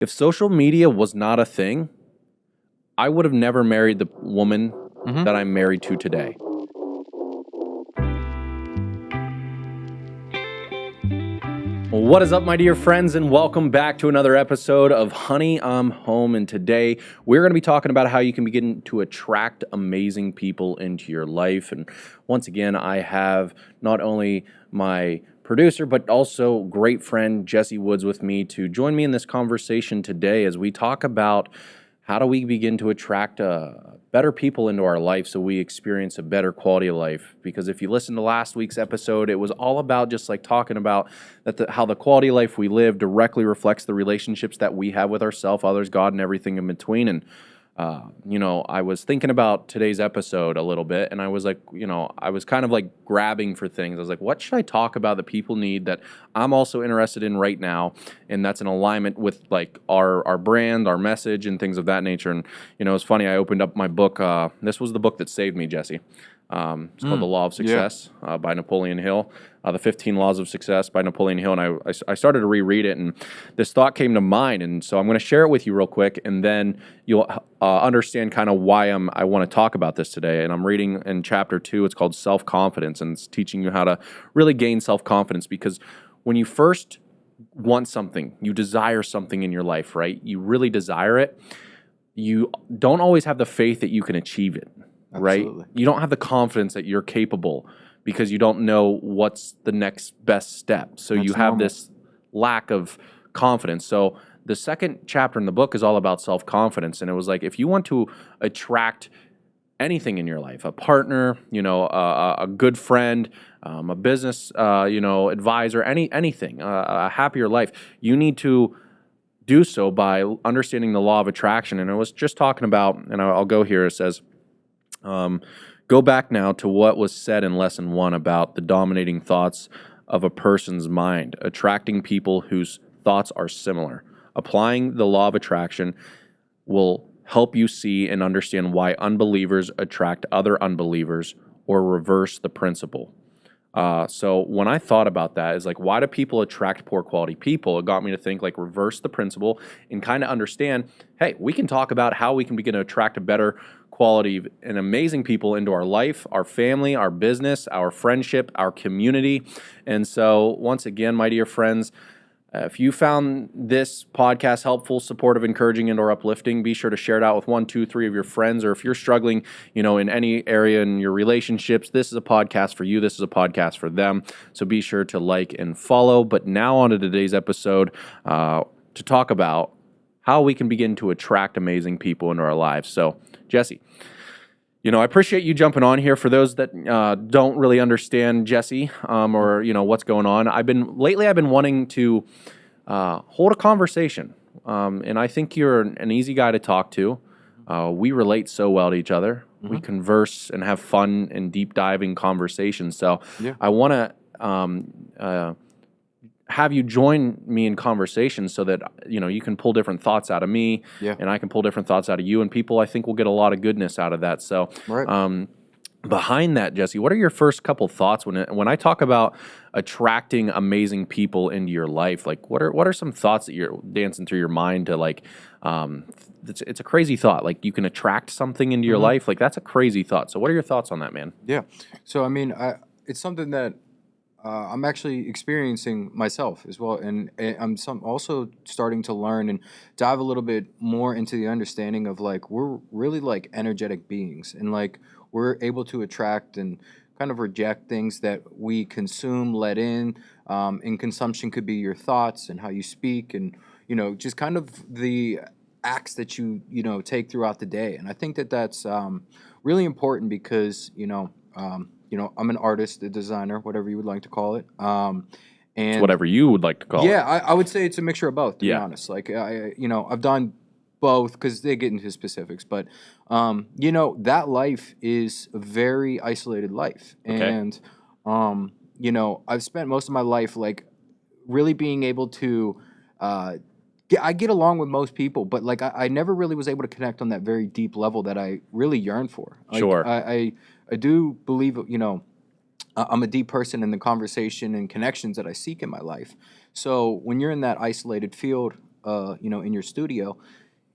If social media was not a thing, I would have never married the woman that I'm married to today. What is up, my dear friends, and welcome back to another episode of Honey, I'm Home. And today we're going to be talking about how you can begin to attract amazing people into your life. And once again, I have not only my producer, but also great friend Jesse Woods with me to join me in this conversation today as we talk about how do we begin to attract better people into our life so we experience a better quality of life. Because if you listen to last week's episode, it was all about just like talking about that how the quality of life we live directly reflects the relationships that we have with ourselves, others, God, and everything in between. And I was thinking about today's episode a little bit, and I was like, I was kind of like grabbing for things. I was like, what should I talk about that people need that I'm also interested in right now, and that's in alignment with like our brand, our message, and things of that nature. And it's funny. I opened up my book. This was the book that saved me, Jesse. It's called The Law of Success by Napoleon Hill. The 15 Laws of Success by Napoleon Hill. And I started to reread it, and this thought came to mind. And so I'm going to share it with you real quick, and then you'll understand kind of why I want to talk about this today. And I'm reading in chapter 2. It's called Self-Confidence, and it's teaching you how to really gain self-confidence. Because when you first want something, you desire something in your life, right? You really desire it. You don't always have the faith that you can achieve it. Right? Absolutely. You don't have the confidence that you're capable because you don't know what's the next best step. So you have this lack of confidence. So the second chapter in the book is all about self-confidence. And it was like, if you want to attract anything in your life, a partner, a good friend, a business, advisor, anything, a happier life, you need to do so by understanding the law of attraction. And I was just talking about, and I'll go here, it says, go back now to what was said in lesson 1 about the dominating thoughts of a person's mind, attracting people whose thoughts are similar. Applying the law of attraction will help you see and understand why unbelievers attract other unbelievers or reverse the principle. So when I thought about that, is like, why do people attract poor quality people? It got me to think, like, reverse the principle and kind of understand, hey, we can talk about how we can begin to attract a better quality and amazing people into our life, our family, our business, our friendship, our community. And so once again, my dear friends, if you found this podcast helpful, supportive, encouraging, and or uplifting, be sure to share it out with 1, 2, 3 of your friends. Or if you're struggling, in any area in your relationships, this is a podcast for you. This is a podcast for them. So be sure to like and follow. But now on to today's episode to talk about how we can begin to attract amazing people into our lives. So, Jesse, I appreciate you jumping on here. For those that don't really understand Jesse or what's going on, I've been wanting to hold a conversation, and I think you're an easy guy to talk to. We relate so well to each other. We converse and have fun and deep diving conversations. So I want to have you join me in conversation so that you can pull different thoughts out of me, and I can pull different thoughts out of you, and people I think will get a lot of goodness out of that. So behind that, Jesse, what are your first couple thoughts when I talk about attracting amazing people into your life? Like, what are some thoughts that you're dancing through your mind to, like, it's a crazy thought, like you can attract something into your life, like that's a crazy thought. So what are your thoughts on that, man? Yeah. So I mean, it's something that I'm actually experiencing myself as well, and I'm also starting to learn and dive a little bit more into the understanding of, like, we're really like energetic beings, and like we're able to attract and kind of reject things that we consume, let in. And consumption could be your thoughts and how you speak, and just kind of the acts that you take throughout the day. And I think that that's really important because I'm an artist, a designer, whatever you would like to call it. And it's whatever you would like to call it. Yeah, I would say it's a mixture of both, to be honest. Like, I've done both because they get into specifics. But, that life is a very isolated life. Okay. And, I've spent most of my life, like, really being able to I get along with most people, but like I never really was able to connect on that very deep level that I really yearn for. Like, Sure. I do believe, I'm a deep person in the conversation and connections that I seek in my life. So when you're in that isolated field, in your studio,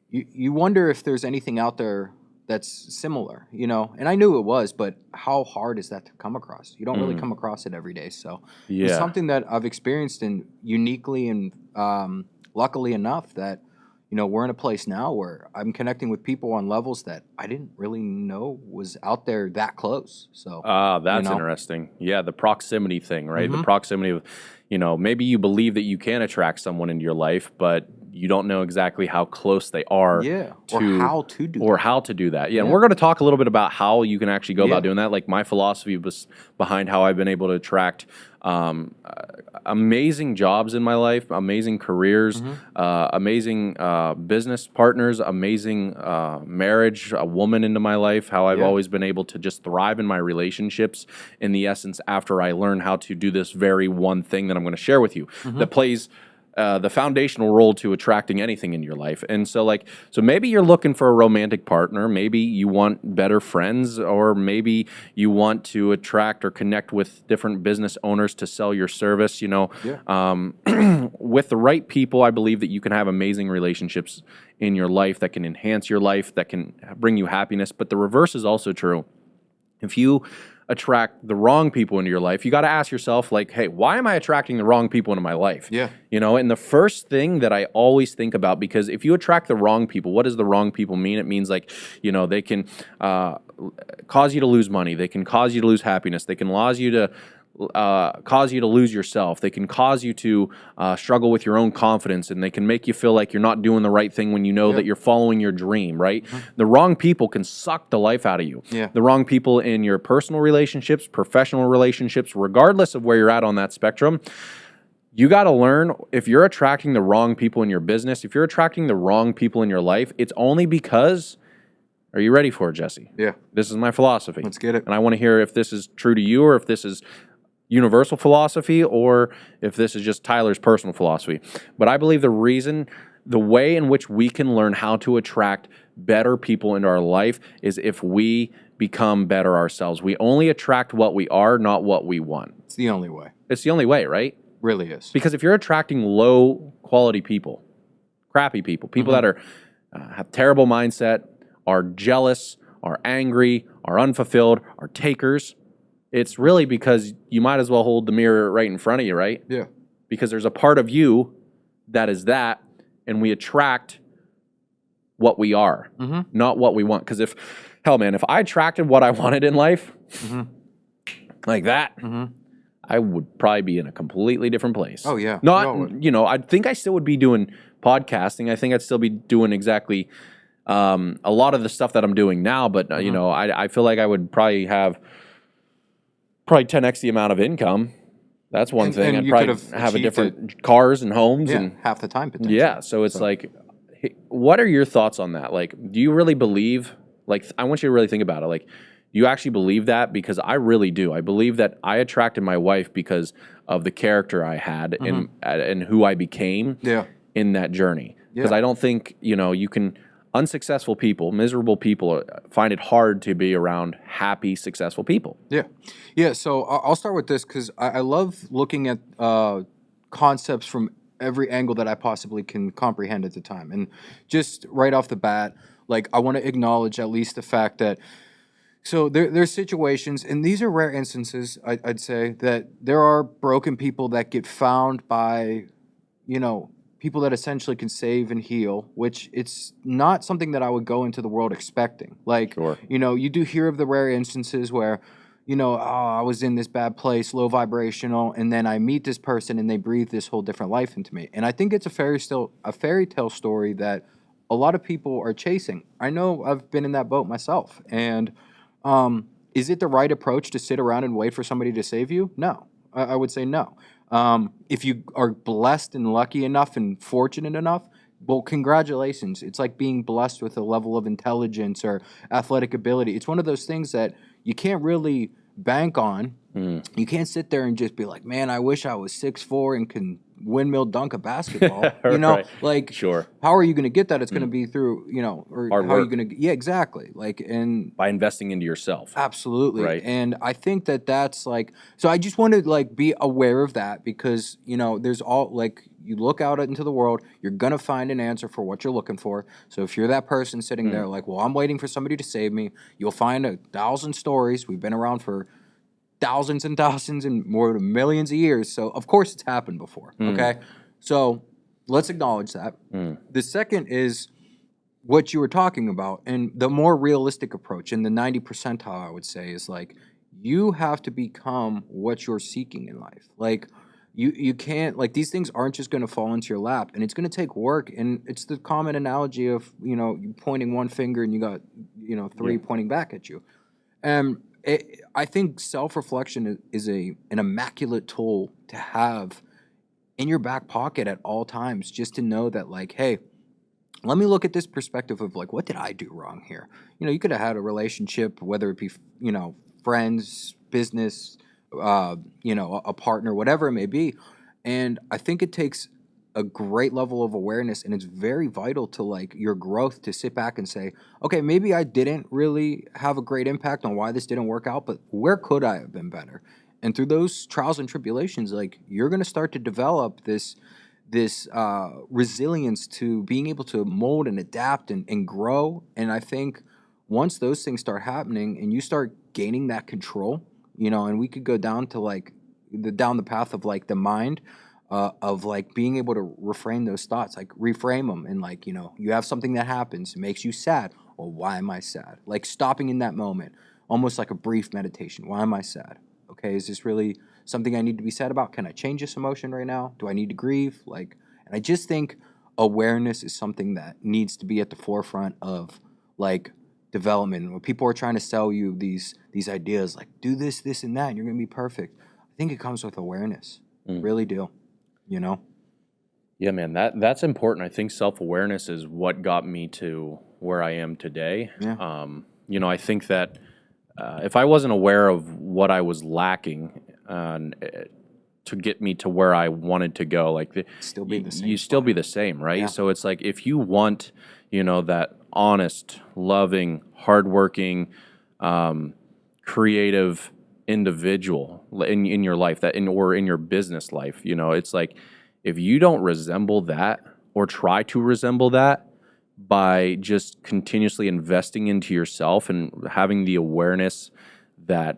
you wonder if there's anything out there that's similar, and I knew it was, but how hard is that to come across? You don't really come across it every day. So it's Yeah. something that I've experienced and uniquely and luckily enough that, we're in a place now where I'm connecting with people on levels that I didn't really know was out there that close. So, That's interesting. Yeah, the proximity thing, right? The Mhm. proximity of, maybe you believe that you can attract someone into your life, but you don't know exactly how close they are Yeah, to or how to do that. Yeah, and Yeah. we're going to talk a little bit about how you can actually go Yeah. about doing that. Like my philosophy was behind how I've been able to attract amazing jobs in my life, amazing careers, amazing business partners, amazing marriage, a woman into my life, how I've Yeah. always been able to just thrive in my relationships in the essence after I learn how to do this very one thing that I'm going to share with you that plays the foundational role to attracting anything in your life. And so maybe you're looking for a romantic partner, maybe you want better friends, or maybe you want to attract or connect with different business owners to sell your service, with the right people, I believe that you can have amazing relationships in your life that can enhance your life, that can bring you happiness. But the reverse is also true. If you attract the wrong people into your life, you got to ask yourself, like, hey, why am I attracting the wrong people into my life? Yeah. And the first thing that I always think about, because if you attract the wrong people, what does the wrong people mean? It means like, they can cause you to lose money. They can cause you to lose happiness. They can cause you to lose yourself. They can cause you to struggle with your own confidence, and they can make you feel like you're not doing the right thing when you know that you're following your dream, right? The wrong people can suck the life out of you. Yeah. The wrong people in your personal relationships, professional relationships, regardless of where you're at on that spectrum, you got to learn, if you're attracting the wrong people in your business, if you're attracting the wrong people in your life, it's only because, are you ready for it, Jesse? Yeah. This is my philosophy. Let's get it. And I want to hear if this is true to you, or if this is universal philosophy, or if this is just Tyler's personal philosophy. But I believe the way in which we can learn how to attract better people into our life is if we become better ourselves. We only attract what we are, not what we want. It's the only way. It's the only way, right? Really is. Because if you're attracting low quality people, crappy people, people that are have terrible mindset, are jealous, are angry, are unfulfilled, are takers, it's really because you might as well hold the mirror right in front of you, right? Yeah. Because there's a part of you that is that, and we attract what we are, not what we want. Because if I attracted what I wanted in life, like that, I would probably be in a completely different place. Oh, yeah. Not, I think I still would be doing podcasting. I think I'd still be doing exactly a lot of the stuff that I'm doing now. But, I feel like I would probably have 10x the amount of income. That's one thing. and I'd you probably could've have a achieved different cars and homes Yeah. and half the time potentially. yeah. So it's like, hey, what are your thoughts on that? Like, do you really believe? Like, I want you to really think about it. Like, do you actually believe that? Because I really do. I believe that I attracted my wife because of the character I had and who I became in that journey. Because I don't think you can. Unsuccessful people, miserable people find it hard to be around happy, successful people. Yeah. Yeah. So I'll start with this because I love looking at concepts from every angle that I possibly can comprehend at the time. And just right off the bat, like I want to acknowledge at least the fact that so there's situations, and these are rare instances, I'd say, that there are broken people that get found by, people that essentially can save and heal, which it's not something that I would go into the world expecting. Like, Sure. You do hear of the rare instances where, I was in this bad place, low vibrational, and then I meet this person and they breathe this whole different life into me. And I think it's a fairy tale story that a lot of people are chasing. I know I've been in that boat myself. And is it the right approach to sit around and wait for somebody to save you? No. I would say no. If you are blessed and lucky enough and fortunate enough, well, congratulations. It's like being blessed with a level of intelligence or athletic ability. It's one of those things that you can't really bank on. You can't sit there and just be like, man, I wish I was 6'4" and can windmill dunk a basketball. Right. Like, Sure. How are you going to get that? It's going to be through, or Hard how are you work. going to, yeah, exactly. Like, and By investing into yourself. absolutely. Right. And I think that that's like, so I just want to like be aware of that because, there's all like, you look out into the world, you're going to find an answer for what you're looking for. So if you're that person sitting there like, well, I'm waiting for somebody to save me, you'll find 1,000 stories. We've been around for thousands and thousands and more than millions of years. So of course it's happened before. Okay. So let's acknowledge that. The second is what you were talking about, and the more realistic approach, and the 90 percentile, I would say, is like, you have to become what you're seeking in life. Like, you can't, like, these things aren't just going to fall into your lap, and it's going to take work. And it's the common analogy of, you pointing one finger and you got, three pointing back at you. And I think self-reflection is an immaculate tool to have in your back pocket at all times, just to know that, like, hey, let me look at this perspective of, like, what did I do wrong here? You could have had a relationship, whether it be, friends, business, a partner, whatever it may be. And I think it takes a great level of awareness, and it's very vital to, like, your growth, to sit back and say, okay, maybe I didn't really have a great impact on why this didn't work out, but where could I have been better? And through those trials and tribulations, like, you're going to start to develop this resilience to being able to mold and adapt and grow. And I think once those things start happening and you start gaining that control, and we could go down to, like, down the path of, like, the mind, of, like, being able to reframe those thoughts, like, reframe them. And, like, you have something that happens, it makes you sad. Well, why am I sad? Like, stopping in that moment, almost like a brief meditation. Why am I sad? Okay, is this really something I need to be sad about? Can I change this emotion right now? Do I need to grieve? Like, and I just think awareness is something that needs to be at the forefront of, like, development. When people are trying to sell you these ideas, like, do this, this, and that, and you're gonna be perfect. I think it comes with awareness. Really do. Yeah, man, that's important. I think self-awareness is what got me to where I am today. Yeah. I think that if I wasn't aware of what I was lacking to get me to where I wanted to go, like, Still be the same. you still be the same, right? Yeah. So it's like, if you want, that honest, loving, hardworking, creative individual in your life, or in your business life, it's like, if you don't resemble that or try to resemble that by just continuously investing into yourself and having the awareness that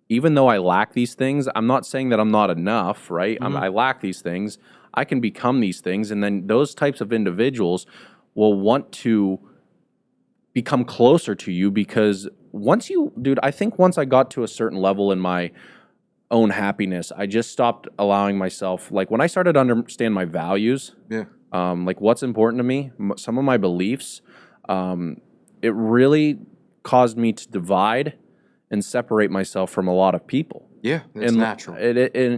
even though I lack these things, I'm not saying that I'm not enough, right? I lack these things. I can become these things. And then those types of individuals will want to become closer to you, because I think once I got to a certain level in my own happiness, I just stopped allowing myself, like, when I started to understand my values, like, what's important to me, some of my beliefs, it really caused me to divide and separate myself from a lot of people. Yeah, it's natural.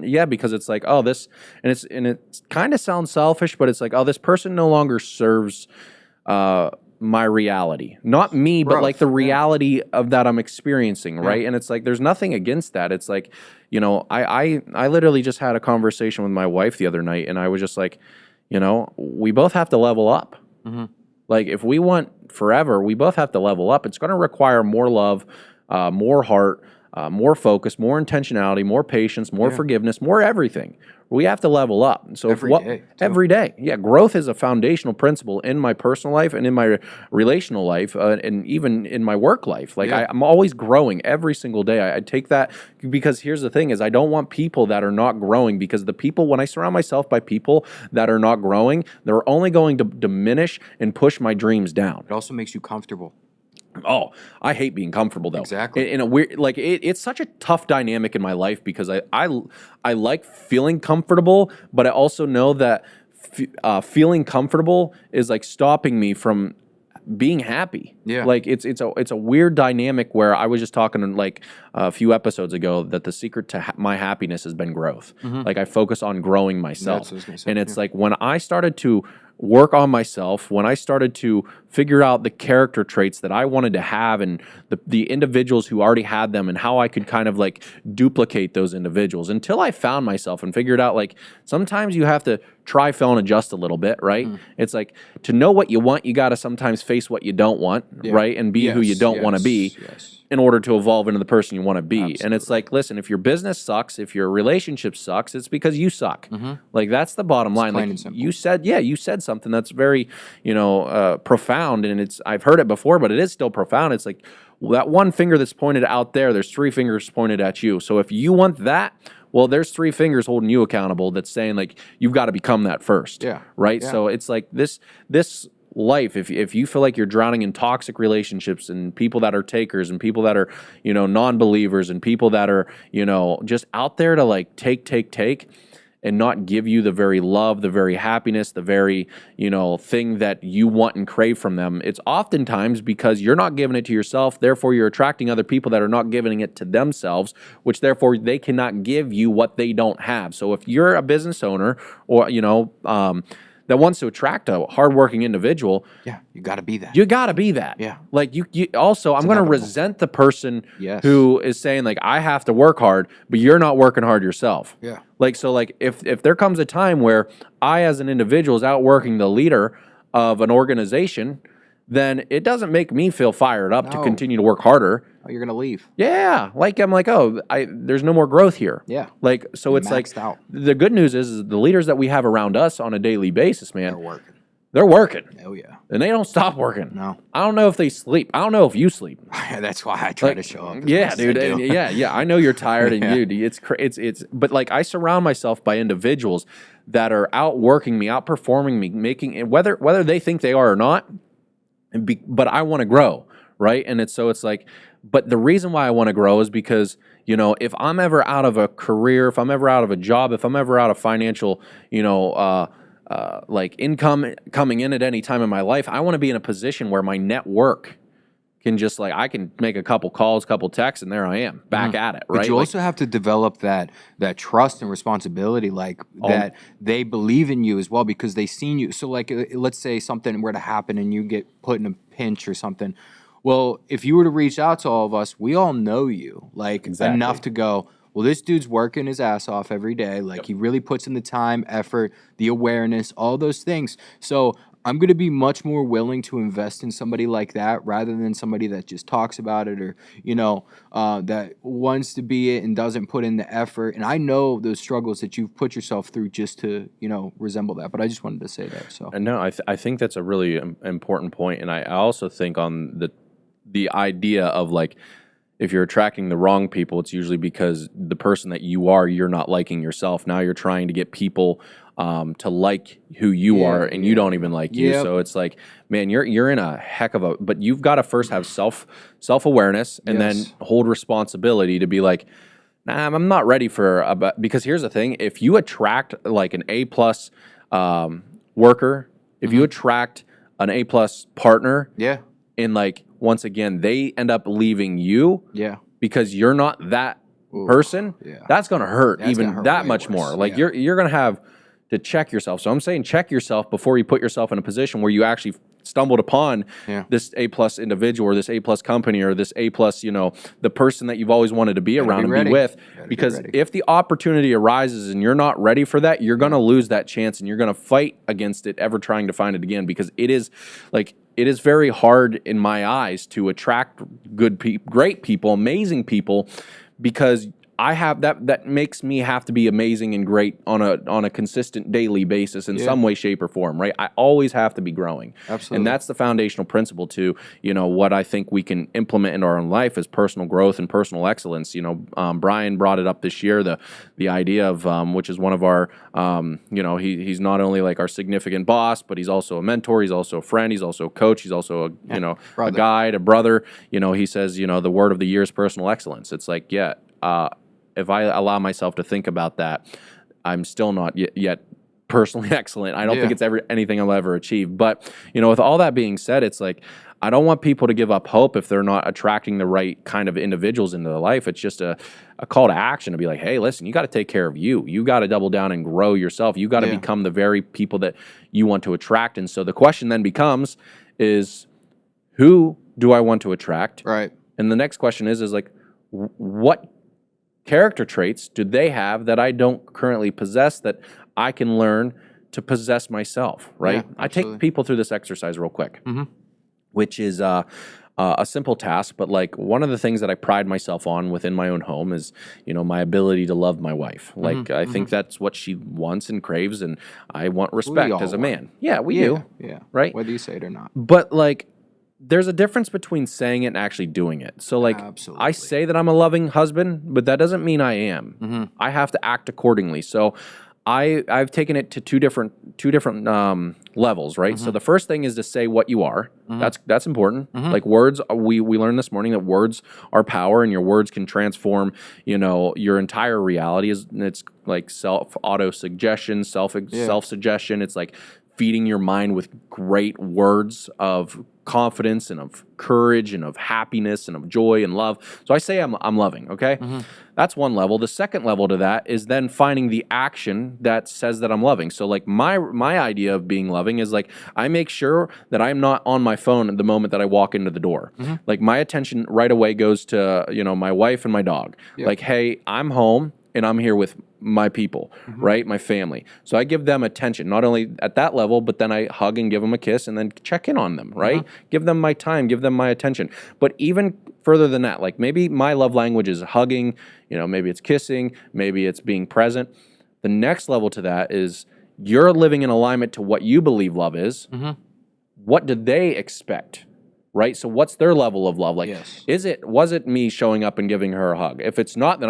Yeah, because it's like, oh, this, and it kind of sounds selfish, but it's like, oh, this person no longer serves my reality, not me, but like the reality of that I'm experiencing, right? And it's like, there's nothing against that. It's like, I literally just had a conversation with my wife the other night, and I was just like, we both have to level up. Like, if we want forever, we both have to level up. It's going to require more love, more heart, more focus, more intentionality, more patience, more forgiveness, more everything. We have to level up. So every day. Yeah, growth is a foundational principle in my personal life and in my relational life, and even in my work life. Like, I'm always growing every single day. I take that, because here's the thing is, I don't want people that are not growing, because when I surround myself by people that are not growing, they're only going to diminish and push my dreams down. It also makes you comfortable. Oh, I hate being comfortable, though. Exactly. In a weird, like, it's such a tough dynamic in my life, because I like feeling comfortable, but I also know that feeling comfortable is, like, stopping me from being happy. Yeah. Like, it's a weird dynamic, where I was just talking, like, a few episodes ago, that the secret to my happiness has been growth. Like, I focus on growing myself. And it's like, when I started to work on myself, when I started to figure out the character traits that I wanted to have, and the individuals who already had them, and how I could kind of, like, duplicate those individuals, until I found myself and figured out, like, sometimes you have to try, fail, and adjust a little bit, right? It's like to know what you want, you got to sometimes face what you don't want, right? And be who you don't want to be in order to evolve into the person you want to be. Absolutely. And it's like, listen, if your business sucks, if your relationship sucks, it's because you suck. Like that's the bottom line. Like you said something that's very, profound, and I've heard it before, but it is still profound. It's like that one finger that's pointed out there's 3 fingers pointed at you. So if you want that, well, there's 3 fingers holding you accountable that's saying like you've got to become that first. Yeah. Right. Yeah. So it's like this life, if you feel like you're drowning in toxic relationships and people that are takers and people that are, non-believers and people that are, just out there to like take and not give you the very love, the very happiness, the very, thing that you want and crave from them, it's oftentimes because you're not giving it to yourself. Therefore, you're attracting other people that are not giving it to themselves, which therefore they cannot give you what they don't have. So if you're a business owner or, that wants to attract a hardworking individual, you got to be that. You got to be that. Yeah. Like you also, I'm going to resent the person who is saying like, I have to work hard, but you're not working hard yourself. Yeah. Like, so like if there comes a time where I as an individual is outworking the leader of an organization, then it doesn't make me feel fired up to continue to work harder. Oh, you're going to leave. Yeah. Like, I'm like, there's no more growth here. Yeah. Like, so you're it's like, out. The good news is the leaders that we have around us on a daily basis, man. They're working. Oh, yeah. And they don't stop working. No. I don't know if they sleep. I don't know if you sleep. That's why I try to show up. Yeah, dude. Yeah. I know you're tired and it's, but like I surround myself by individuals that are outworking me, outperforming me, making, whether they think they are or not, but I want to grow, right? And it's like, but the reason why I want to grow is because, if I'm ever out of a career, if I'm ever out of a job, if I'm ever out of financial, like income coming in at any time in my life, I want to be in a position where my network can just like, I can make a couple calls, couple texts, and there I am back at it, right? But you also have to develop that trust and responsibility, like that they believe in you as well because they've seen you. So like, let's say something were to happen and you get put in a pinch or something. Well, if you were to reach out to all of us, we all know you like enough to go, well, this dude's working his ass off every day. Like he really puts in the time, effort, the awareness, all those things. So I'm going to be much more willing to invest in somebody like that rather than somebody that just talks about it or, that wants to be it and doesn't put in the effort. And I know those struggles that you've put yourself through just to, resemble that. But I just wanted to say that. So. And no, I think that's a really important point. And I also think on the idea of like, if you're attracting the wrong people, it's usually because the person that you're not liking yourself. Now you're trying to get people to like who you are, and you don't even like you. So it's like, man, you're in a heck of a. But you've got to first have self-aworness, and then hold responsibility to be like, nah, I'm not ready for because here's the thing: if you attract like an A+ worker, if you attract an A+ partner, and like once again they end up leaving you, because you're not that person, that's gonna hurt that much more. Like you're gonna have to check yourself. So I'm saying check yourself before you put yourself in a position where you actually stumbled upon this A+ individual or this A+ company or this A+, the person that you've always wanted to be around and be with. Because if the opportunity arises and you're not ready for that, you're going to lose that chance and you're going to fight against it ever trying to find it again, because it is very hard in my eyes to attract good people, great people, amazing people, because I have that makes me have to be amazing and great on a consistent daily basis in some way, shape, or form, right? I always have to be growing. Absolutely. And that's the foundational principle to, what I think we can implement in our own life is personal growth and personal excellence. Brian brought it up this year, the idea of, which is one of our, he's not only like our significant boss, but he's also a mentor, he's also a friend, he's also a coach, he's also a guide, a brother. He says, the word of the year is personal excellence. It's like, if I allow myself to think about that, I'm still not yet personally excellent. I don't think it's anything I'll ever achieve. But, with all that being said, it's like, I don't want people to give up hope if they're not attracting the right kind of individuals into their life. It's just a call to action to be like, hey, listen, you got to take care of you. You got to double down and grow yourself. You got to become the very people that you want to attract. And so the question then becomes is, who do I want to attract? Right. And the next question is like, what character traits do they have that I don't currently possess that I can learn to possess myself, right? Yeah, I take absolutely. people through this exercise real quick, Mhm. which is a simple task, but like one of the things that I pride myself on within my own home is, my ability to love my wife. Like I think that's what she wants and craves, and I want We respect as all a want. man. Yeah, we Yeah, do, yeah. right? Whether you say it or not. But like, there's a difference between saying it and actually doing it. So like, I Absolutely. say that I'm a loving husband, but that doesn't mean I am. I have to act accordingly. So I've taken it to two different levels, right? So the first thing is to say what you are. That's important. Like words, we learned this morning that words are power, and your words can transform, your entire reality. It's like auto suggestion, self suggestion. It's like feeding your mind with great words of confidence and of courage and of happiness and of joy and love. So I say I'm loving, okay? That's one level. The second level to that is then finding the action that says that I'm loving. So like my idea of being loving is like I make sure that I'm not on my phone at the moment that I walk into the door. Like my attention right away goes to, my wife and my dog. Yeah. Like, hey, I'm home and I'm here with my people, right? My family. So I give them attention, not only at that level, but then I hug and give them a kiss and then check in on them, right? Give them my time, give them my attention. But even further than that, like maybe my love language is hugging, maybe it's kissing, maybe it's being present. The next level to that is you're living in alignment to what you believe love is. What do they expect? Right? So what's their level of love? Like, Yes. was it me showing up and giving her a hug? If it's not, then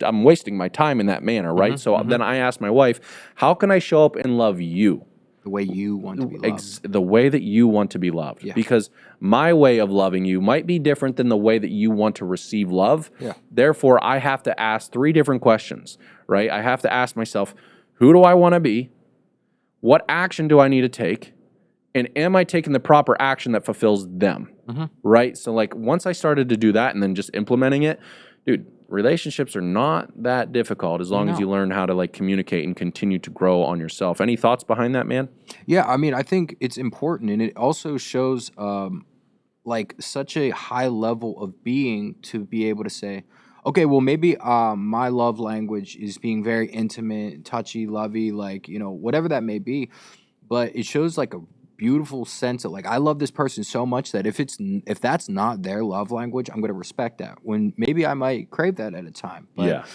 I'm wasting my time in that manner, right? So then I ask my wife, how can I show up and love you? The way you want to be loved. The way that you want to be loved. Yeah. Because my way of loving you might be different than the way that you want to receive love. Yeah. Therefore, I have to ask three different questions, right? I have to ask myself, who do I want to be? What action do I need to take? And am I taking the proper action that fulfills them? Right? So like once I started to do that and then just implementing it, dude, relationships are not that difficult as long as you learn how to like communicate and continue to grow on yourself. Any thoughts behind that, man? Yeah, I mean, I think it's important, and it also shows like such a high level of being to be able to say, okay, well maybe my love language is being very intimate, touchy, lovey, like, whatever that may be, but it shows like a beautiful sense of like I love this person so much that if that's not their love language, I'm going to respect that. When maybe I might crave that at a time. But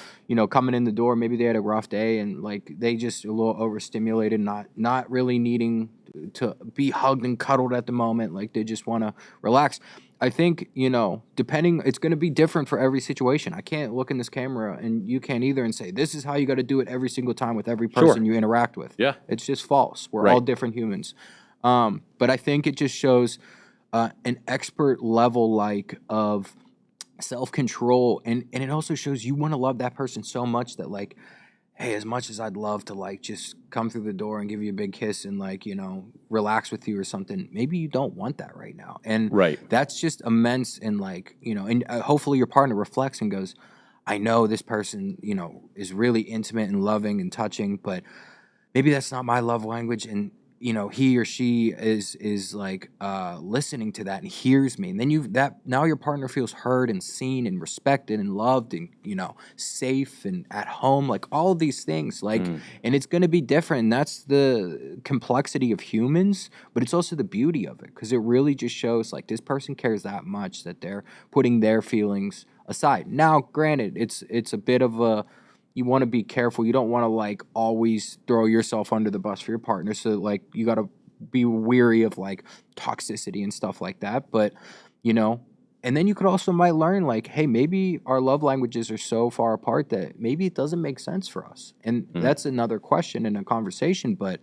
coming in the door, maybe they had a rough day and like they just a little overstimulated, not really needing to be hugged and cuddled at the moment, like they just want to relax. I think, depending, it's going to be different for every situation. I can't look in this camera and you can't either and say, this is how you got to do it every single time with every person you interact with. Yeah. It's just false. We're all different humans. But I think it just shows an expert level like of self-control. And it also shows you want to love that person so much that like, hey, as much as I'd love to like just come through the door and give you a big kiss and like, relax with you or something, maybe you don't want that right now. And that's just immense. And like, and hopefully your partner reflects and goes, I know this person, is really intimate and loving and touching, but maybe that's not my love language. And he or she is like listening to that and hears me, and then now your partner feels heard and seen and respected and loved and safe and at home, like all of these things, like and it's going to be different, and that's the complexity of humans, but it's also the beauty of it, because it really just shows like this person cares that much that they're putting their feelings aside. Now granted, it's a bit of a, you want to be careful. You don't want to like always throw yourself under the bus for your partner. So like you got to be weary of like toxicity and stuff like that. But, and then you could also might learn like, hey, maybe our love languages are so far apart that maybe it doesn't make sense for us. And that's another question in a conversation, but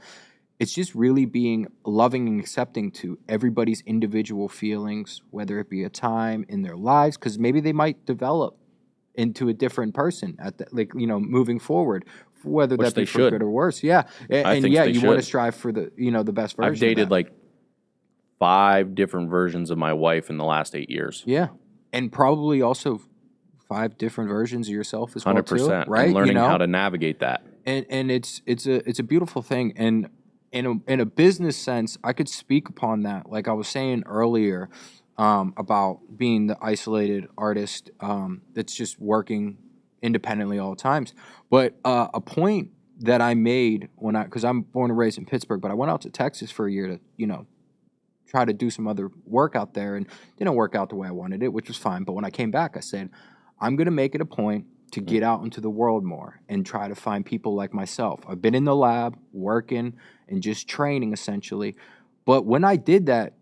it's just really being loving and accepting to everybody's individual feelings, whether it be a time in their lives, because maybe they might develop into a different person at the, like, moving forward, whether Which that be they for should. good or worse. Yeah. I And think yeah, they you want to should. strive for the, the best version I've dated of that. like 5 different versions of my wife in the last 8 years. Yeah. And probably also 5 different versions of yourself as well, 100%. too, right? And learning how to navigate that. And it's a beautiful thing. And in a business sense, I could speak upon that. Like I was saying earlier, about being the isolated artist that's just working independently all the times. But a point that I made because I'm born and raised in Pittsburgh, but I went out to Texas for a year to, try to do some other work out there, and didn't work out the way I wanted it, which was fine. But when I came back, I said, I'm going to make it a point to get out into the world more and try to find people like myself. I've been in the lab working and just training essentially. But when I did that,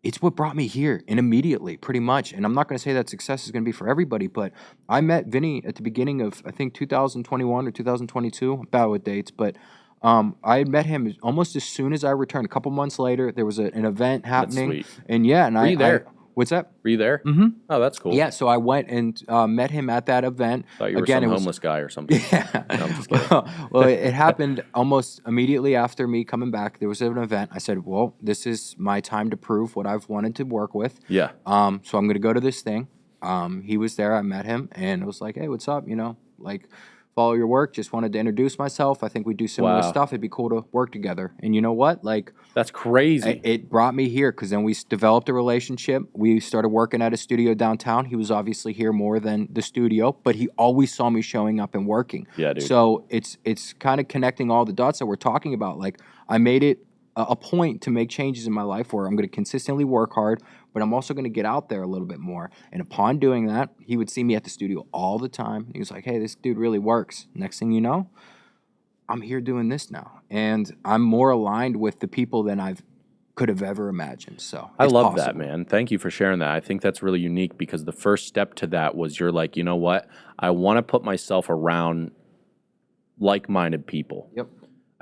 it's what brought me here, and immediately, pretty much. And I'm not going to say that success is going to be for everybody, but I met Vinny at the beginning of, I think, 2021 or 2022. I'm bad with dates, but I met him almost as soon as I returned. A couple months later, there was an event happening. That's sweet. And yeah, and Were you there? What's that? Were you there? Mm-hmm. Oh, that's cool. Yeah, so I went and met him at that event. Thought you were some homeless guy or something. Yeah. No, I'm just kidding. Well, it happened almost immediately after me coming back. There was an event. I said, well, this is my time to prove what I've wanted to work with. Yeah. So I'm going to go to this thing. He was there. I met him, and it was like, hey, what's up? Follow your work. Just wanted to introduce myself. I think we do similar stuff. It'd be cool to work together. And you know what? That's crazy. It brought me here because then we developed a relationship. We started working at a studio downtown. He was obviously here more than the studio, but he always saw me showing up and working. Yeah, dude. So it's kind of connecting all the dots that we're talking about. I made it a point to make changes in my life where I'm going to consistently work hard, but I'm also going to get out there a little bit more. And upon doing that, he would see me at the studio all the time. He was like, hey, this dude really works. Next thing you know, I'm here doing this now. And I'm more aligned with the people than I could have ever imagined. So I love that, man. Thank you for sharing that. I think that's really unique because the first step to that was you're like, you know what? I want to put myself around like-minded people. Yep.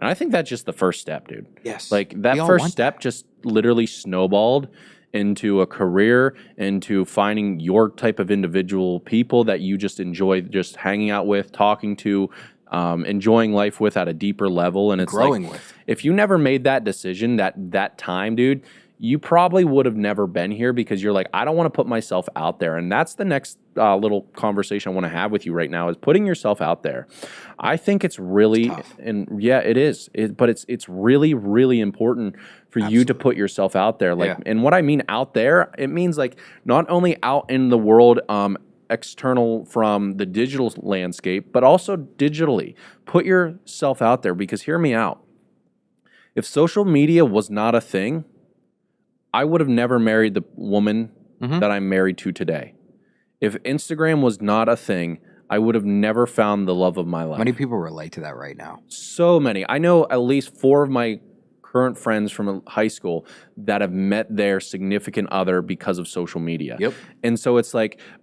And I think that's just the first step, dude. Yes. That first step just literally snowballed into a career, into finding your type of individual people that you just enjoy just hanging out with, talking to, enjoying life with at a deeper level. And it's growing with. If you never made that decision that time, dude, you probably would have never been here because you're like, I don't want to put myself out there. And that's the next little conversation I want to have with you right now is putting yourself out there. I think it's really, tough. And yeah, it is. But it's really, really important for you to put yourself out there. And what I mean out there, it means not only out in the world, external from the digital landscape, but also digitally. Put yourself out there because hear me out. If social media was not a thing, I would have never married the woman that I'm married to today. If Instagram was not a thing, I would have never found the love of my life. Many people relate to that right now. So many. I know at least 4 of my current friends from high school that have met their significant other because of social media. Yep. And so it's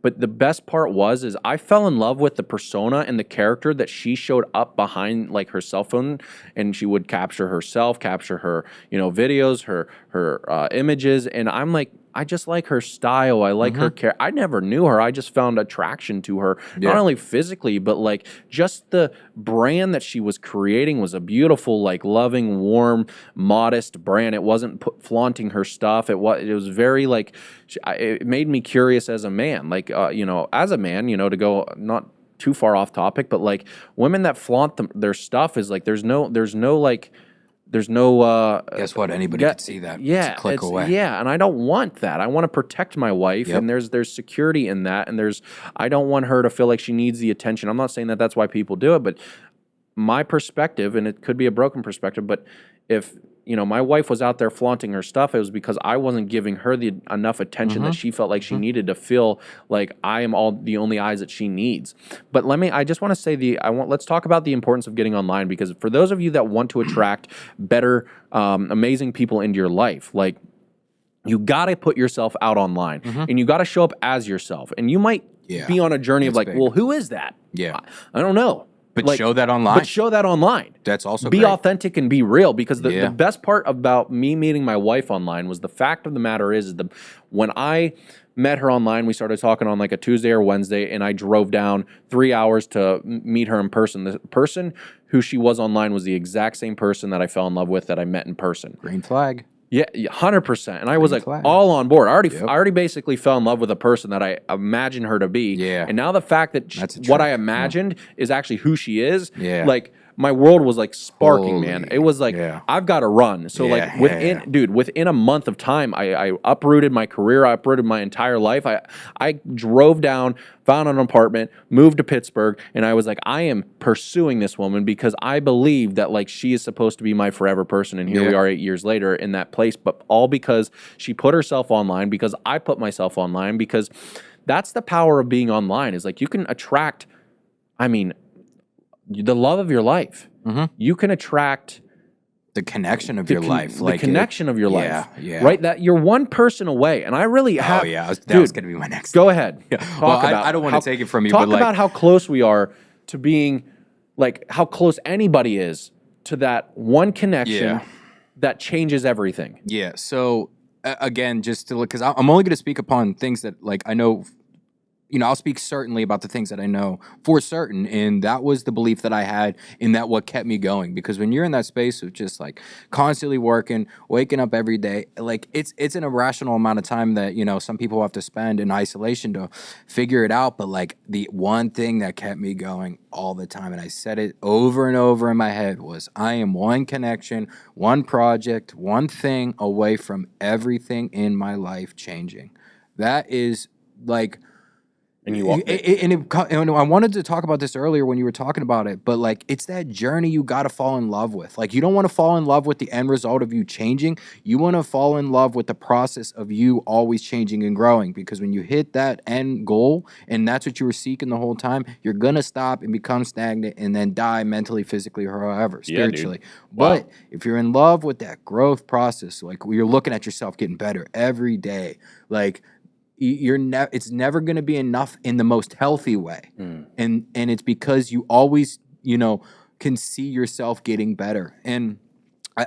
but the best part is I fell in love with the persona and the character that she showed up behind her cell phone, and she would capture herself, capture her, videos, her images. And I'm like, I just like her style. I like her character. I never knew her. I just found attraction to her, not only physically, but just the brand that she was creating was a beautiful, loving, warm, modest brand. It wasn't flaunting her stuff. It was very it made me curious as a man, as a man, to go not too far off topic, but women that flaunt their stuff is there's no guess what? Anybody could see that. Yeah, it's a click away. Yeah, and I don't want that. I want to protect my wife, and there's security in that, and I don't want her to feel like she needs the attention. I'm not saying that that's why people do it, but my perspective, and it could be a broken perspective, but if my wife was out there flaunting her stuff, it was because I wasn't giving her enough attention that she felt like she needed to feel like I am the only eyes that she needs. But I just want to say let's talk about the importance of getting online, because for those of you that want to attract better, amazing people into your life, you got to put yourself out online and you got to show up as yourself. And you might be on a journey of well, who is that? Yeah. I don't know. But show that online. But show that online. That's also be great. Authentic and be real, because the best part about me meeting my wife online was the fact of the matter is when I met her online, we started talking on a Tuesday or Wednesday, and I drove down 3 hours to meet her in person. The person who she was online was the exact same person that I fell in love with that I met in person. Green flag. Yeah, 100%. And I was all on board. I already basically fell in love with a person that I imagined her to be. Yeah. And now the fact that what I imagined is actually who she is, my world was like sparking, man. Holy, It was like, yeah. I've got to run. So like within a month of time, I uprooted my career. I uprooted my entire life. I drove down, found an apartment, moved to Pittsburgh, and I was like, I am pursuing this woman because I believe that like she is supposed to be my forever person. And here we are 8 years later in that place, but all because she put herself online, because I put myself online, because that's the power of being online, is like you can attract, I mean, the love of your life. You can attract the connection of your life, the connection of your life, yeah. right? That you're one person away, and I really have. Oh yeah, that was gonna be my next. Go ahead. Yeah. Well, I don't want to take it from you, talk but like, about how close we are to being, like how close anybody is to that one connection that changes everything. Yeah. So again, just to look, because I'm only going to speak upon things that like I know. You know, I'll speak certainly about the things that I know for certain. And that was the belief that I had, and that what kept me going. Because when you're in that space of just like constantly working, waking up every day, like it's an irrational amount of time that, you know, some people have to spend in isolation to figure it out. But like the one thing that kept me going all the time, and I said it over and over in my head, was I am one connection, one project, one thing away from everything in my life changing. That is like... And you and I wanted to talk about this earlier when you were talking about it, but like it's that journey you got to fall in love with. Like you don't want to fall in love with the end result of you changing. You want to fall in love with the process of you always changing and growing, because when you hit that end goal and that's what you were seeking the whole time, you're going to stop and become stagnant and then die mentally, physically, or however, spiritually. But if you're in love with that growth process, like you're looking at yourself getting better every day, like it's never going to be enough in the most healthy way. And it's because you always, you know, can see yourself getting better. And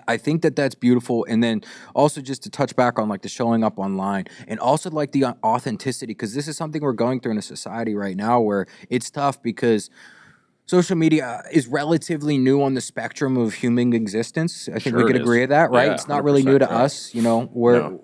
I think that that's beautiful. And then also just to touch back on like the showing up online, and also like the authenticity, because this is something we're going through in a society right now where it's tough, because social media is relatively new on the spectrum of human existence. I think we could agree with that, right? Yeah, it's not really new to right. us, you know,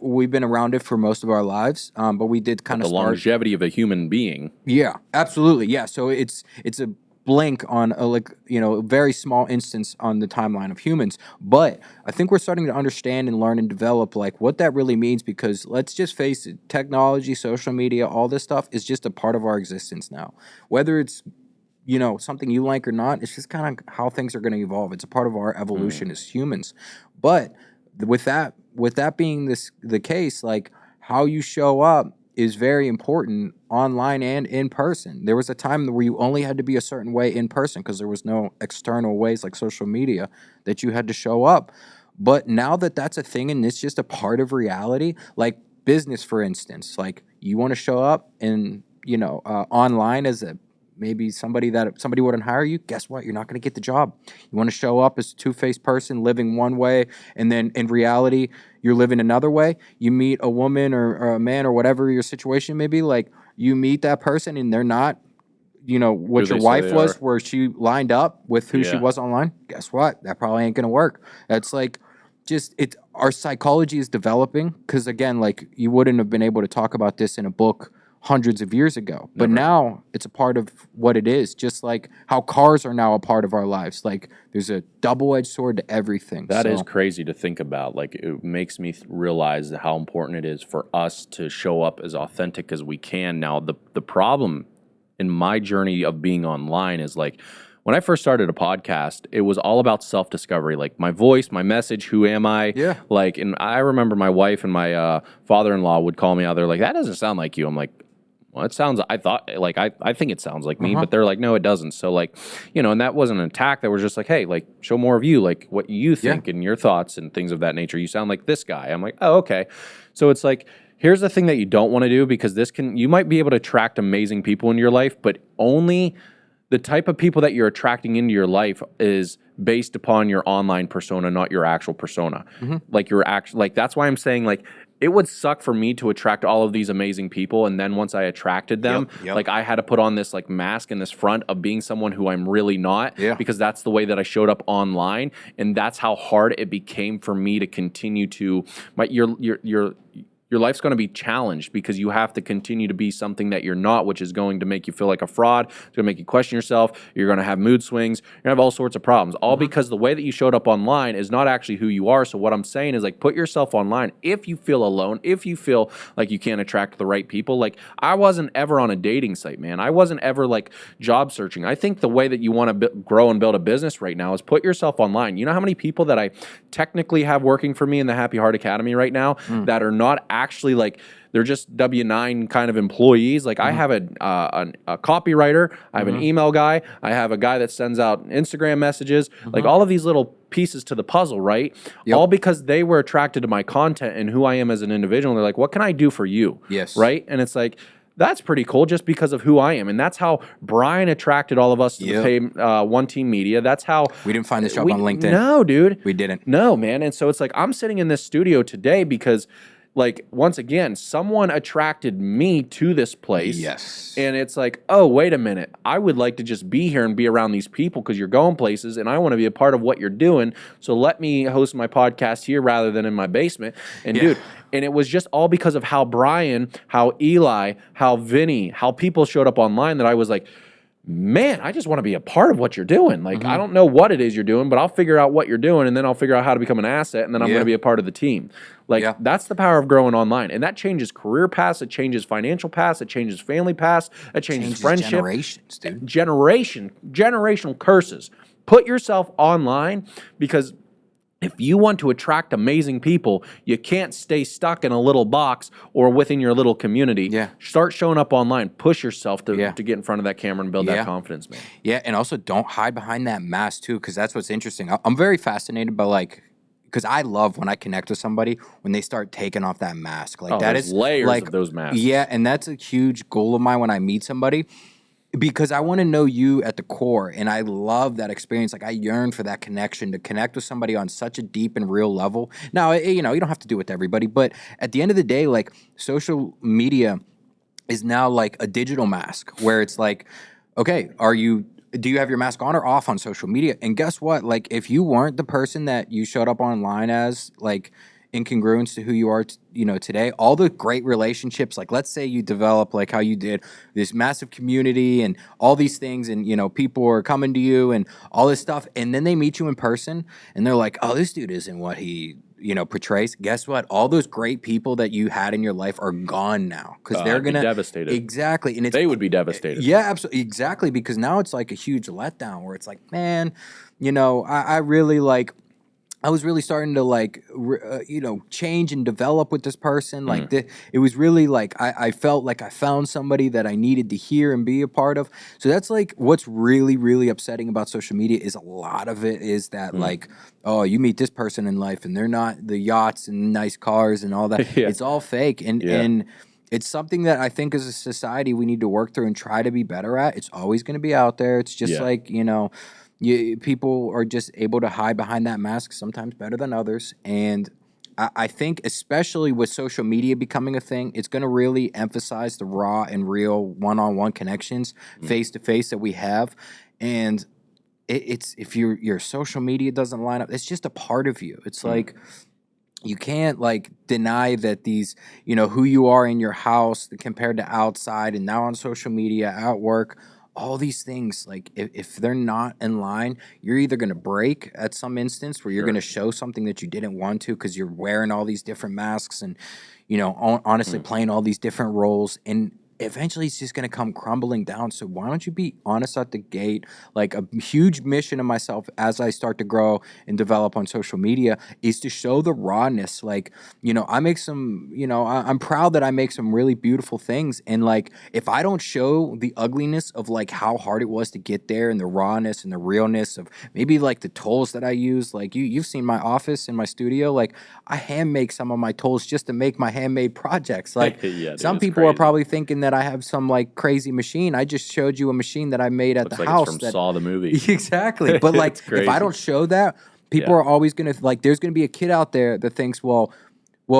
we've been around it for most of our lives, but we did kind of start... The longevity of a human being. Yeah, absolutely. Yeah, so it's a blink on a, like, you know, a very small instance on the timeline of humans. But I think we're starting to understand and learn and develop like what that really means, because let's just face it, technology, social media, all this stuff is just a part of our existence now. Whether it's, you know, something you like or not, it's just kind of how things are going to evolve. It's a part of our evolution as humans. But with that being the case, like how you show up is very important online and in person. There was a time where you only had to be a certain way in person because there was no external ways like social media that you had to show up. But now that that's a thing and it's just a part of reality, like business, for instance, like you want to show up and, you know, online as maybe somebody wouldn't hire you, guess what? You're not going to get the job. You want to show up as a two-faced person living one way, and then in reality, you're living another way. You meet a woman or a man or whatever your situation may be, like you meet that person and they're not, you know, what your wife was, where she lined up with who she was online. Guess what? That probably ain't going to work. That's like, our psychology is developing, because again, like you wouldn't have been able to talk about this in a book hundreds of years ago, but now it's a part of what it is, just like how cars are now a part of our lives. Like there's a double-edged sword to everything. That is crazy to think about. Like it makes me realize how important it is for us to show up as authentic as we can. Now the problem in my journey of being online is like, when I first started a podcast, it was all about self-discovery, like my voice, my message, who am I? Yeah. Like, and I remember my wife and my father-in-law would call me out. They're like, that doesn't sound like you. I'm like, well, it sounds, I think it sounds like me, but they're like, no, it doesn't. So like, you know, and that wasn't an attack. That was just like, hey, like show more of you, like what you think and your thoughts and things of that nature. You sound like this guy. I'm like, oh, okay. So it's like, here's the thing that you don't want to do, because you might be able to attract amazing people in your life, but only the type of people that you're attracting into your life is based upon your online persona, not your actual persona. Like that's why I'm saying like, it would suck for me to attract all of these amazing people, and then once I attracted them, like I had to put on this like mask and this front of being someone who I'm really not, because that's the way that I showed up online, and that's how hard it became for me to continue to your your life's going to be challenged because you have to continue to be something that you're not, which is going to make you feel like a fraud. It's going to make you question yourself. You're going to have mood swings. You're going to have all sorts of problems, all because the way that you showed up online is not actually who you are. So what I'm saying is, like, put yourself online. If you feel alone, if you feel like you can't attract the right people, like, I wasn't ever on a dating site, man. I wasn't ever like job searching. I think the way that you want to grow and build a business right now is put yourself online. You know how many people that I technically have working for me in the Happy Heart Academy right now that are not actually like, they're just W-9 kind of employees. Like I have a copywriter, I have an email guy, I have a guy that sends out Instagram messages, like all of these little pieces to the puzzle, right? All because they were attracted to my content and who I am as an individual. And they're like, what can I do for you? Yes. Right? And it's like, that's pretty cool just because of who I am. And that's how Brian attracted all of us to the Pay One Team Media. That's how... We didn't find this job on LinkedIn. No, dude. We didn't. No, man. And so it's like, I'm sitting in this studio today because, like, once again, someone attracted me to this place. Yes. And it's like, oh, wait a minute. I would like to just be here and be around these people because you're going places and I want to be a part of what you're doing. So let me host my podcast here rather than in my basement. And dude, and it was just all because of how Brian, how Eli, how Vinny, how people showed up online that I was like, man, I just want to be a part of what you're doing. Like, I don't know what it is you're doing, but I'll figure out what you're doing, and then I'll figure out how to become an asset, and then I'm going to be a part of the team. Like, that's the power of growing online. And that changes career paths, it changes financial paths, it changes family paths, it changes friendship. Generations, dude. Generational curses. Put yourself online because... if you want to attract amazing people, you can't stay stuck in a little box or within your little community. Start showing up online. Push yourself to get in front of that camera and build that confidence, man. Yeah, and also don't hide behind that mask, too, because that's what's interesting. I'm very fascinated by, like, because I love when I connect with somebody when they start taking off that mask. Like, that is layers like, of those masks. Yeah, and that's a huge goal of mine when I meet somebody. Because I want to know you at the core, and I love that experience. Like, I yearn for that connection, to connect with somebody on such a deep and real level. Now, you know, you don't have to do it with everybody, but at the end of the day, like, social media is now like a digital mask where it's like, okay, do you have your mask on or off on social media? And guess what? Like, if you weren't the person that you showed up online as, like, in congruence to who you are, you know, today, all the great relationships, like, let's say you develop, like how you did, this massive community and all these things, and, you know, people are coming to you and all this stuff, and then they meet you in person and they're like, oh, this dude isn't what he, you know, portrays. Guess what? All those great people that you had in your life are gone now because they're gonna be devastated. Exactly, and they would be devastated. Yeah, absolutely, exactly, because now it's like a huge letdown where it's like, man, you know, I really like. I was really starting to, like, you know, change and develop with this person. Like, it was really like I felt like I found somebody that I needed to hear and be a part of. So that's, like, what's really, really upsetting about social media is a lot of it is that, like, oh, you meet this person in life and they're not the yachts and nice cars and all that. It's all fake. And it's something that I think as a society we need to work through and try to be better at. It's always going to be out there. It's just like, you know... people are just able to hide behind that mask sometimes better than others. And I think especially with social media becoming a thing, it's going to really emphasize the raw and real one-on-one connections, face-to-face that we have. And it's if your social media doesn't line up, it's just a part of you. It's like... you can't, like, deny that these, you know, who you are in your house compared to outside and now on social media, at work, all these things, like, if they're not in line, you're either going to break at some instance where you're going to show something that you didn't want to because you're wearing all these different masks and, you know, honestly playing all these different roles. And eventually it's just going to come crumbling down. So why don't you be honest at the gate? Like, a huge mission of myself as I start to grow and develop on social media is to show the rawness. Like, you know, I make some, you know, I'm proud that I make some really beautiful things. And, like, if I don't show the ugliness of, like, how hard it was to get there and the rawness and the realness of maybe, like, the tools that I use, like, you've seen my office and my studio, like, I hand make some of my tools just to make my handmade projects. Like, dude, some people are probably thinking that I have some, like, crazy machine. I just showed you a machine that I made at the house. It's from Saw the movie. Exactly. But, like, if I don't show that, people are always going to, like, there's going to be a kid out there that thinks, well,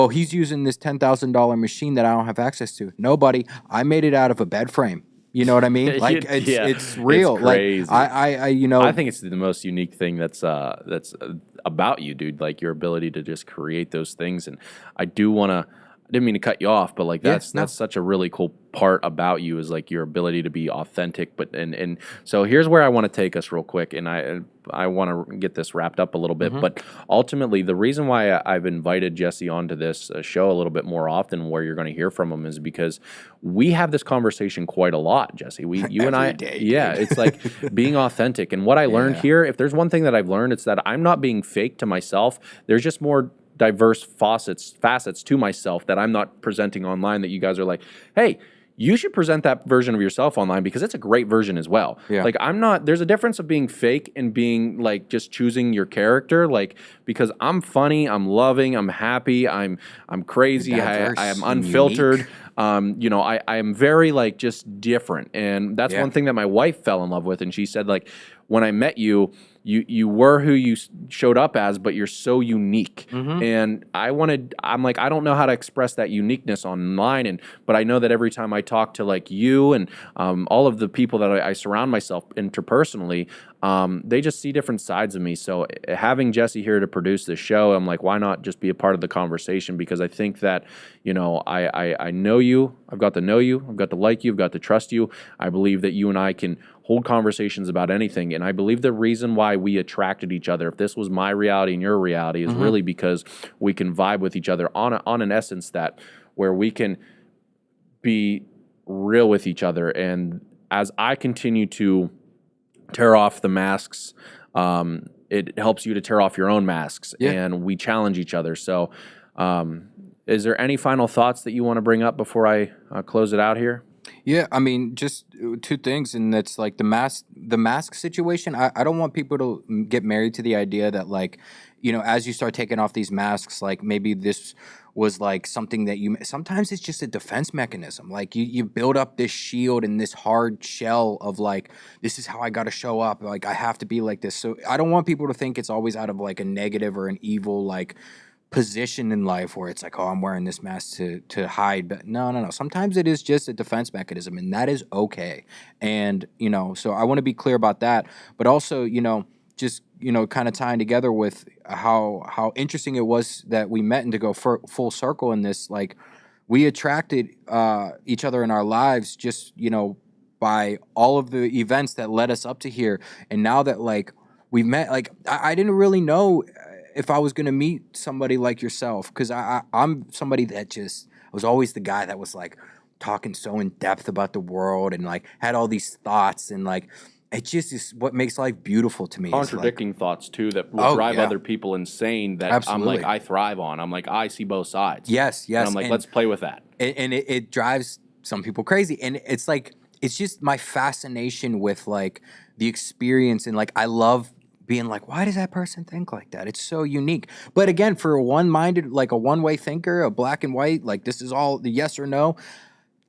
he's using this $10,000 machine that I don't have access to. Nobody. I made it out of a bed frame. You know what I mean? Like, it's real. It's crazy. Like, I you know, I think it's the most unique thing that's about you, dude. Like, your ability to just create those things. And I do want to I didn't mean to cut you off, but like Yeah, that's such a really cool part about you is like your ability to be authentic. But and so here's where I want to take us real quick, and I want to get this wrapped up a little bit. But ultimately, the reason why I've invited Jesse onto this show a little bit more often, where you're going to hear from him, is because we have this conversation quite a lot, Jesse. You and I, day, yeah, it's like being authentic. And what I learned here, if there's one thing that I've learned, it's that I'm not being fake to myself. There's just more diverse facets to myself that I'm not presenting online, that you guys are like, hey, you should present that version of yourself online because it's a great version as well. Yeah. Like there's a difference of being fake and being like just choosing your character, like, because I'm funny, I'm loving, I'm happy, I'm crazy, Diverse I am and unfiltered. unique. I am very like just different. And that's one thing that my wife fell in love with. And she said, like, when I met you, you were who you showed up as, but you're so unique. And I'm like, I don't know how to express that uniqueness online. But I know that every time I talk to like you and all of the people that I surround myself interpersonally, they just see different sides of me. So having Jesse here to produce this show, I'm like, why not just be a part of the conversation? Because I think that, I know you, I've got to know you, I've got to like you, I've got to trust you. I believe that you and I can hold conversations about anything. And I believe the reason why we attracted each other, if this was my reality and your reality, is really because we can vibe with each other on an essence that where we can be real with each other. And as I continue to tear off the masks, it helps you to tear off your own masks, and we challenge each other. So is there any final thoughts that you want to bring up before I close it out here? Yeah, I mean, just two things, and that's like the mask situation. I don't want people to get married to the idea that, like, as you start taking off these masks, like maybe this was like something that sometimes it's just a defense mechanism. Like you build up this shield and this hard shell of like, this is how I got to show up. Like I have to be like this. So I don't want people to think it's always out of like a negative or an evil like position in life where it's like, oh, I'm wearing this mask to hide. But no. Sometimes it is just a defense mechanism, and that is okay. And, so I want to be clear about that. But also, just, kind of tying together with how interesting it was that we met, and to go full circle in this, like we attracted each other in our lives just, by all of the events that led us up to here. And now that like we've met, like I didn't really know if I was going to meet somebody like yourself, because I'm somebody that just was always the guy that was like talking so in depth about the world and like had all these thoughts, and like it just is what makes life beautiful to me. Contradicting thoughts too that will drive other people insane, that Absolutely. I'm like, I thrive on. I'm like, I see both sides. Yes. And I'm like, let's play with that. And it drives some people crazy. And it's like, it's just my fascination with like the experience, and like I love being like, why does that person think like that? It's so unique. But again, for a one-minded, like a one-way thinker, a black and white, like this is all the yes or no,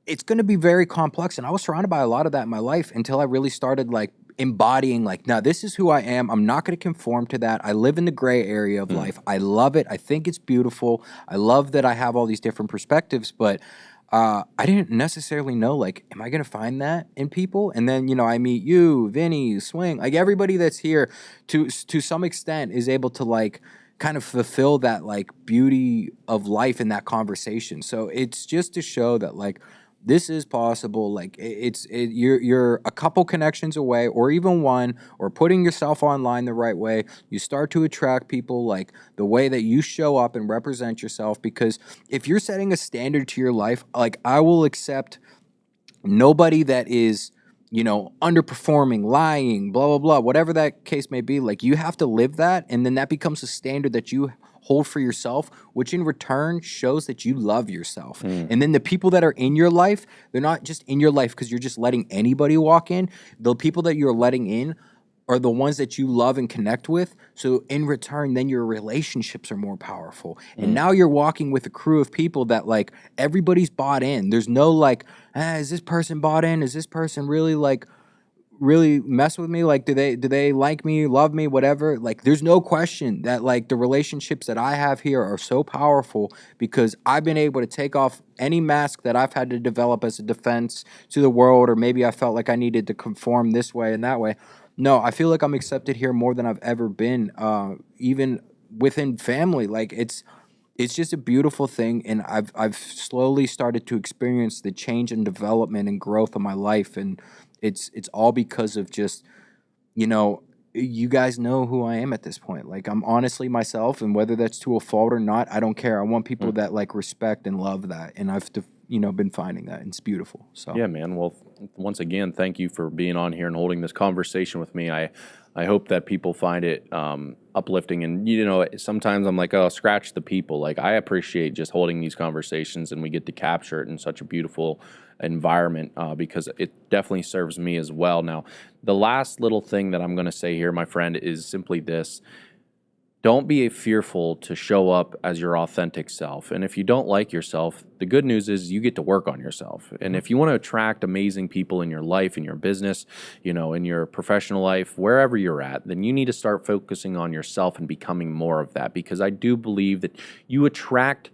it's going to be very complex. And I was surrounded by a lot of that in my life until I really started like embodying like, now this is who I am. I'm not going to conform to that. I live in the gray area of life. I love it. I think it's beautiful. I love that I have all these different perspectives, but I didn't necessarily know, like, am I going to find that in people? And then, I meet you, Vinny, Swing, like everybody that's here to some extent is able to like kind of fulfill that like beauty of life in that conversation. So it's just to show that like, this is possible. Like you're a couple connections away, or even one, or putting yourself online the right way. You start to attract people like the way that you show up and represent yourself. Because if you're setting a standard to your life, like I will accept nobody that is, underperforming, lying, blah, blah, blah, whatever that case may be. Like you have to live that. And then that becomes a standard that you hold for yourself, which in return shows that you love yourself. And then the people that are in your life, they're not just in your life because you're just letting anybody walk in. The people that you're letting in are the ones that you love and connect with. So in return, then your relationships are more powerful. And now you're walking with a crew of people that like everybody's bought in. There's no like, is this person bought in? Is this person really like really mess with me? Like, do they like me, love me, whatever? Like, there's no question that like the relationships that I have here are so powerful because I've been able to take off any mask that I've had to develop as a defense to the world, or maybe I felt like I needed to conform this way and that way. No, I feel like I'm accepted here more than I've ever been, even within family. Like it's just a beautiful thing, and I've slowly started to experience the change and development and growth of my life, and it's all because of just, you know, you guys know who I am at this point. Like, I'm honestly myself, and whether that's to a fault or not, I don't care. I want people that like respect and love that, and been finding that, and it's beautiful. So Yeah, man. Well, once again, thank you for being on here and holding this conversation with me. I hope that people find it uplifting. And, sometimes I'm like, oh, scratch the people. Like, I appreciate just holding these conversations, and we get to capture it in such a beautiful environment because it definitely serves me as well. Now, the last little thing that I'm going to say here, my friend, is simply this. Don't be fearful to show up as your authentic self. And if you don't like yourself, the good news is you get to work on yourself. And if you want to attract amazing people in your life, in your business, in your professional life, wherever you're at, then you need to start focusing on yourself and becoming more of that. Because I do believe that you attract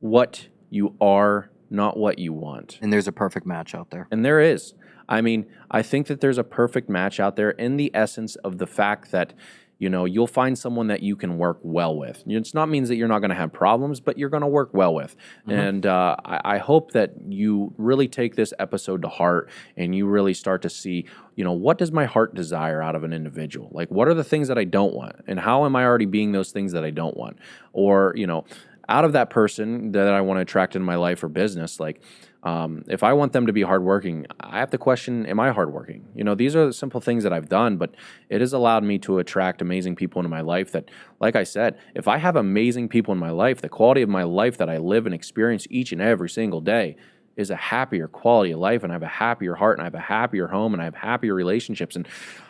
what you are, not what you want. and there's a perfect match out there. And there is. I mean, I think that there's a perfect match out there in the essence of the fact that, you'll find someone that you can work well with. It's not means that you're not going to have problems, but you're going to work well with. And I hope that you really take this episode to heart and you really start to see, what does my heart desire out of an individual? Like, what are the things that I don't want? And how am I already being those things that I don't want? Or, out of that person that I want to attract in my life or business, like, if I want them to be hardworking, I have to question, am I hardworking? These are the simple things that I've done, but it has allowed me to attract amazing people into my life that, like I said, if I have amazing people in my life, the quality of my life that I live and experience each and every single day is a happier quality of life, and I have a happier heart, and I have a happier home, and I have happier relationships. And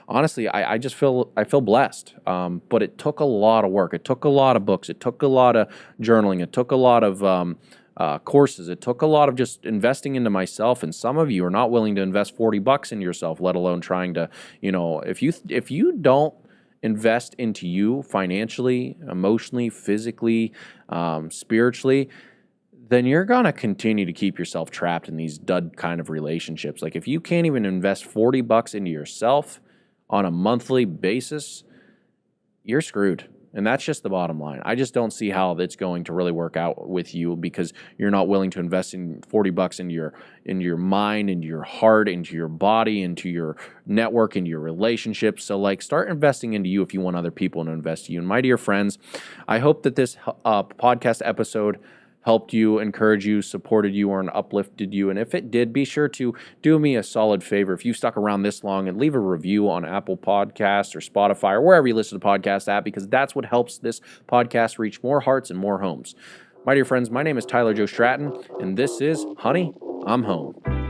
honestly, I just feel blessed. But it took a lot of work. It took a lot of books. It took a lot of journaling. It took a lot of courses. It took a lot of just investing into myself. And some of you are not willing to invest $40 into yourself, let alone trying to, if you don't invest into you financially, emotionally, physically, spiritually, then you're going to continue to keep yourself trapped in these dud kind of relationships. Like, if you can't even invest $40 into yourself on a monthly basis, you're screwed. And that's just the bottom line. I just don't see how that's going to really work out with you because you're not willing to invest in $40 into your mind, into your heart, into your body, into your network, into your relationships. So, like, start investing into you if you want other people to invest in you. And my dear friends, I hope that this podcast episode helped you, encouraged you, supported you, or uplifted you. And if it did, be sure to do me a solid favor. If you stuck around this long, and leave a review on Apple Podcasts or Spotify or wherever you listen to podcasts at, because that's what helps this podcast reach more hearts and more homes. My dear friends, my name is Tyler Joe Stratton, and this is Honey, I'm Home.